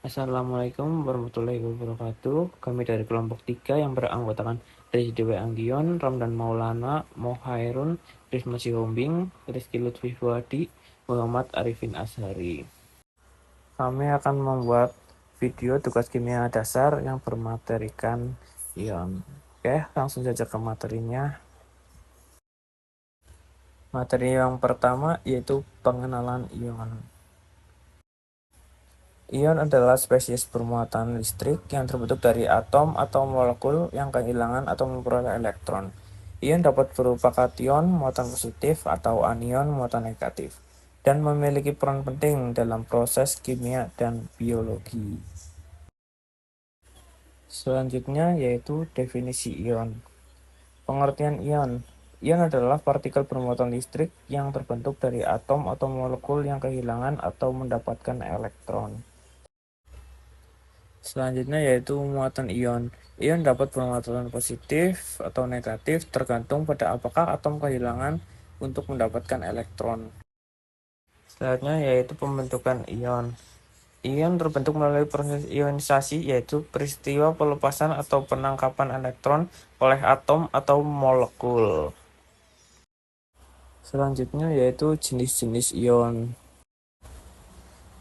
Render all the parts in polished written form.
Assalamualaikum warahmatullahi wabarakatuh. Kami dari kelompok 3 yang beranggotakan Rizky Dewi Anggion, Ramdan Maulana, Mohairun, Risma Sihombing, Rizky Lutfi Fuadi, Muhammad Arifin Ashari. Kami akan membuat video tugas kimia dasar yang bermaterikan ion. Oke, langsung saja ke materinya. Materi yang pertama yaitu pengenalan ion. Ion adalah spesies bermuatan listrik yang terbentuk dari atom atau molekul yang kehilangan atau memperoleh elektron. Ion dapat berupa kation muatan positif atau anion muatan negatif, dan memiliki peran penting dalam proses kimia dan biologi. Selanjutnya yaitu definisi ion. Pengertian ion. Ion adalah partikel bermuatan listrik yang terbentuk dari atom atau molekul yang kehilangan atau mendapatkan elektron. Selanjutnya yaitu muatan ion. Ion dapat bermuatan positif atau negatif tergantung pada apakah atom kehilangan untuk mendapatkan elektron. Selanjutnya yaitu pembentukan ion. Ion terbentuk melalui proses ionisasi, yaitu peristiwa pelepasan atau penangkapan elektron oleh atom atau molekul. Selanjutnya yaitu jenis-jenis ion.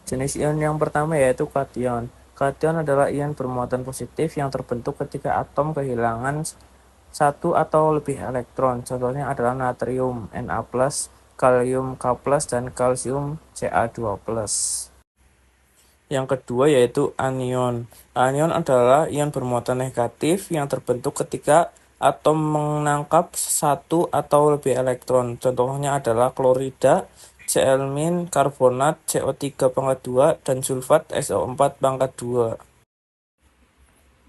Jenis ion yang pertama yaitu kation. Kation adalah ion bermuatan positif yang terbentuk ketika atom kehilangan satu atau lebih elektron. Contohnya adalah natrium Na+, kalium K+, dan kalsium Ca2+. Yang kedua yaitu anion. Anion adalah ion bermuatan negatif yang terbentuk ketika atom menangkap satu atau lebih elektron. Contohnya adalah klorida, Cl-, karbonat, CO3+2, dan sulfat SO4+2.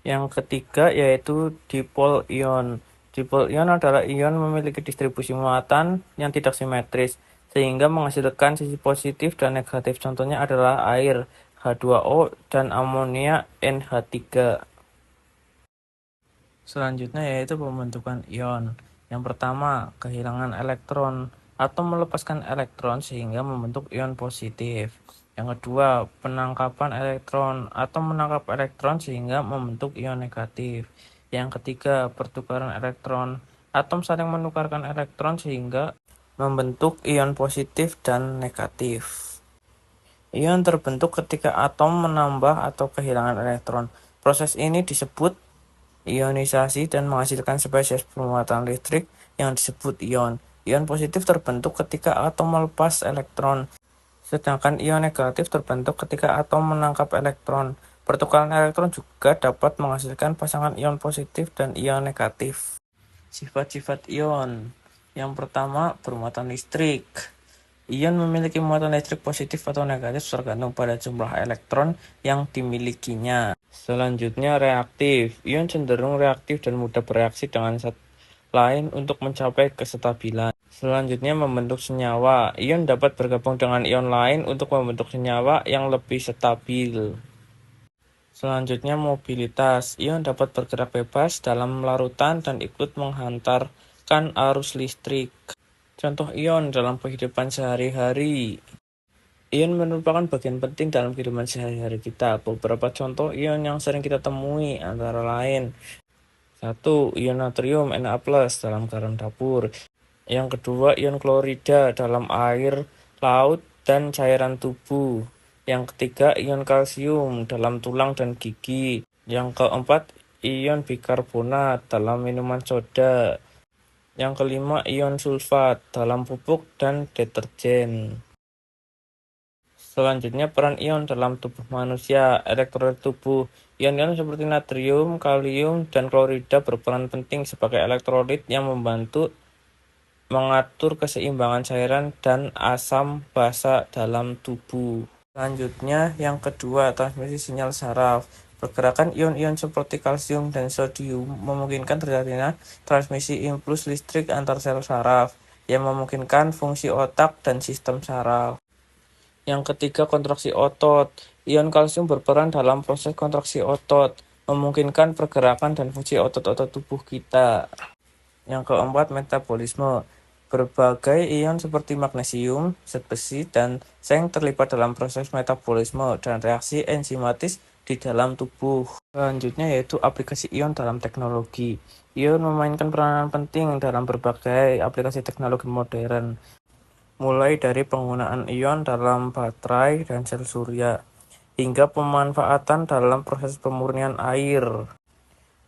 Yang ketiga yaitu dipol ion. Dipol ion adalah ion memiliki distribusi muatan yang tidak simetris, sehingga menghasilkan sisi positif dan negatif. Contohnya adalah air H2O dan amonia NH3. Selanjutnya yaitu pembentukan ion. Yang pertama, kehilangan elektron. Atom melepaskan elektron sehingga membentuk ion positif. Yang kedua, penangkapan elektron. Atom menangkap elektron sehingga membentuk ion negatif. Yang ketiga, pertukaran elektron. Atom saling menukarkan elektron sehingga membentuk ion positif dan negatif. Ion terbentuk ketika atom menambah atau kehilangan elektron. Proses ini disebut ionisasi dan menghasilkan spesies bermuatan listrik yang disebut ion. Ion positif terbentuk ketika atom melepas elektron, sedangkan ion negatif terbentuk ketika atom menangkap elektron. Pertukaran elektron juga dapat menghasilkan pasangan ion positif dan ion negatif. Sifat-sifat ion. Yang pertama, bermuatan listrik. Ion memiliki muatan listrik positif atau negatif tergantung pada jumlah elektron yang dimilikinya. Selanjutnya reaktif. Ion cenderung reaktif dan mudah bereaksi dengan zat lain untuk mencapai kestabilan. Selanjutnya membentuk senyawa. Ion dapat bergabung dengan ion lain untuk membentuk senyawa yang lebih stabil. Selanjutnya mobilitas. Ion dapat bergerak bebas dalam larutan dan ikut menghantarkan arus listrik. Contoh ion dalam kehidupan sehari-hari. Ion merupakan bagian penting dalam kehidupan sehari-hari kita. Beberapa contoh ion yang sering kita temui antara lain: 1. Ion natrium Na+ dalam garam dapur. Yang kedua, ion klorida dalam air, laut, dan cairan tubuh. Yang ketiga, ion kalsium dalam tulang dan gigi. Yang keempat, ion bikarbonat dalam minuman soda. Yang kelima, ion sulfat dalam pupuk dan deterjen. Selanjutnya, peran ion dalam tubuh manusia. Elektrolit tubuh. Ion-ion seperti natrium, kalium, dan klorida berperan penting sebagai elektrolit yang membantu mengatur keseimbangan cairan dan asam basa dalam tubuh. Selanjutnya, yang kedua, transmisi sinyal saraf. Pergerakan ion-ion seperti kalsium dan sodium memungkinkan terjadinya transmisi impuls listrik antar sel saraf, yang memungkinkan fungsi otak dan sistem saraf. Yang ketiga, kontraksi otot. Ion kalsium berperan dalam proses kontraksi otot, memungkinkan pergerakan dan fungsi otot-otot tubuh kita. Yang keempat, metabolisme. Berbagai ion seperti magnesium, zat besi, dan seng terlibat dalam proses metabolisme dan reaksi enzimatis di dalam tubuh. Selanjutnya yaitu aplikasi ion dalam teknologi. Ion memainkan peranan penting dalam berbagai aplikasi teknologi modern, mulai dari penggunaan ion dalam baterai dan sel surya, hingga pemanfaatan dalam proses pemurnian air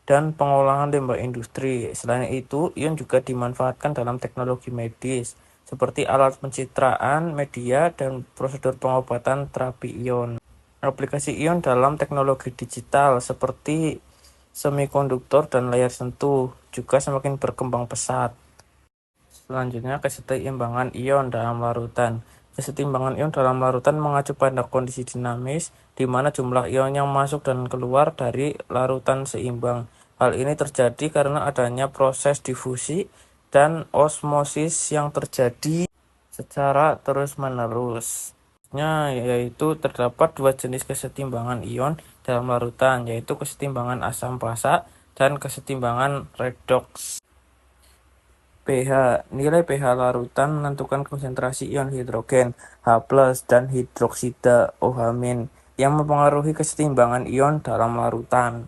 dan pengolahan limbah industri. Selain itu, ion juga dimanfaatkan dalam teknologi medis, seperti alat pencitraan, media, dan prosedur pengobatan terapi ion. Aplikasi ion dalam teknologi digital seperti semikonduktor dan layar sentuh juga semakin berkembang pesat. Selanjutnya, kesetimbangan ion dalam larutan. Kesetimbangan ion dalam larutan mengacu pada kondisi dinamis, di mana jumlah ion yang masuk dan keluar dari larutan seimbang. Hal ini terjadi karena adanya proses difusi dan osmosis yang terjadi secara terus-menerus. Yaitu terdapat dua jenis kesetimbangan ion dalam larutan, yaitu kesetimbangan asam basa dan kesetimbangan redoks. pH. Nilai pH larutan menentukan konsentrasi ion hidrogen H+ dan hidroksida OH- yang mempengaruhi kesetimbangan ion dalam larutan.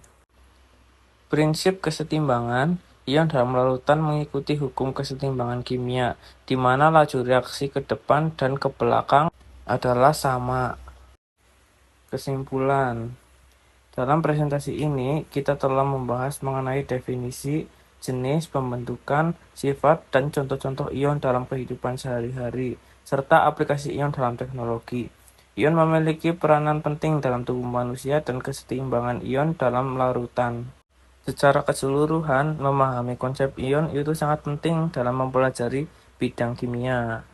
Prinsip kesetimbangan ion dalam larutan mengikuti hukum kesetimbangan kimia, di mana laju reaksi ke depan dan ke belakang adalah sama. Kesimpulan. Dalam presentasi ini, kita telah membahas mengenai definisi, jenis, pembentukan, sifat, dan contoh-contoh ion dalam kehidupan sehari-hari, serta aplikasi ion dalam teknologi. Ion memiliki peranan penting dalam tubuh manusia dan kesetimbangan ion dalam larutan. Secara keseluruhan, memahami konsep ion itu sangat penting dalam mempelajari bidang kimia.